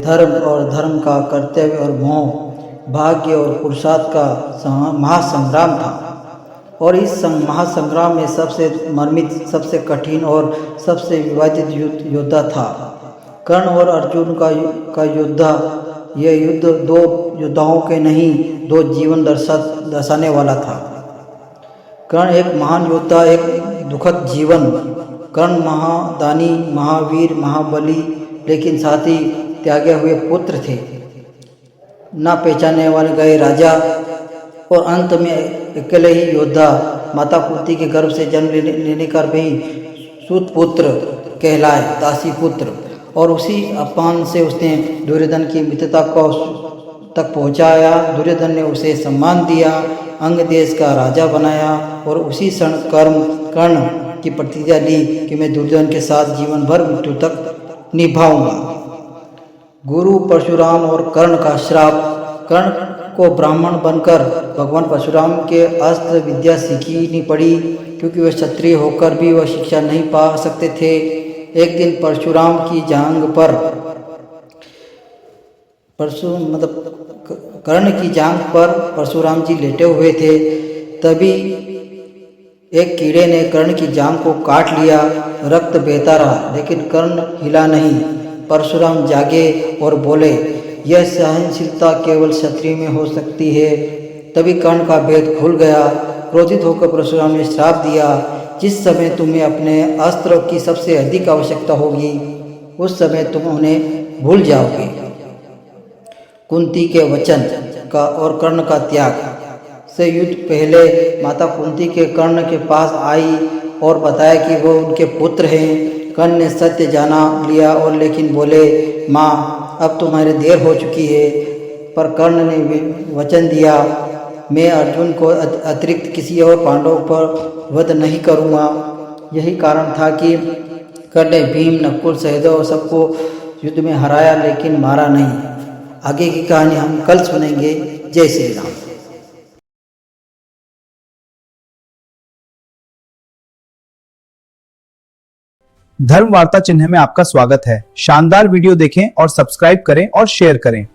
धर्म और धर्म का कर्तव्य और मोह, भाग्य और पुरुषार्थ का महासंग्राम था। और इस महासंग्राम में सबसे मर्मित, सबसे कठिन और सबसे विवादित योद्धा था कर्ण और अर्जुन का योद्धा। यह युद्ध दो योद्धाओं के नहीं, दो जीवन दर्शाने वाला था। कर्ण एक महान योद्धा, एक दुखद जीवन। कर्ण महादानी, महावीर, महाबली, लेकिन साथ ही त्यागे हुए पुत्र थे, ना पहचाने वाले गए राजा, और अंत में अकेले ही योद्धा। माता कुंती के गर्भ से जन्म लेने का भी सूत पुत्र कहलाए, दासी पुत्र। और उसी अपमान से उसने दुर्योधन की मित्रता को तक पहुंचाया। दुर्योधन ने उसे सम्मान दिया, अंग देश का राजा बनाया, और उसी क्षण कर्ण की प्रतिज्ञा ली कि मैं दुर्योधन के साथ जीवन भर मृत्यु तक निभाऊंगा। गुरु परशुराम और कर्ण का श्राप। कर्ण को ब्राह्मण बनकर भगवान परशुराम के अस्त्र विद्या सीखनी पड़ी, क्योंकि वह क्षत्रिय होकर भी वह शिक्षा नहीं पा सकते थे। एक दिन परशुराम की जांघ पर कर्ण की जांघ पर परशुराम जी लेटे हुए थे। तभी एक कीड़े ने कर्ण की जांघ को काट लिया। रक्त बहता रहा, लेकिन कर्ण हिला नहीं। परशुराम जागे और बोले, यह सहनशीलता केवल क्षत्रिय में हो सकती है। तभी कर्ण का भेद खुल गया। क्रोधित होकर परशुराम ने श्राप दिया, जिस समय तुम्हें अपने अस्त्रों की सबसे अधिक आवश्यकता होगी, उस समय तुम उन्हें भूल जाओगे। कुंती के वचन का और कर्ण का त्याग से युद्ध पहले माता कुंती के कर्ण के पास आई और बताया कि वो उनके पुत्र हैं। कर्ण ने सत्य जाना लिया और लेकिन बोले, माँ, अब तुम्हारी देर हो चुकी है। पर कर्ण ने वचन दिया, मैं अर्जुन को अतिरिक्त किसी और पांडव पर वध नहीं करूँगा। यही कारण था कि कर्ण ने भीम, नकुल, सहदेव सबको युद्ध में हराया, लेकिन मारा नहीं। आगे की कहानी हम कल सुनेंगे। जय श्री राम। धर्म वार्ता चिन्ह में आपका स्वागत है। शानदार वीडियो देखें और सब्सक्राइब करें और शेयर करें।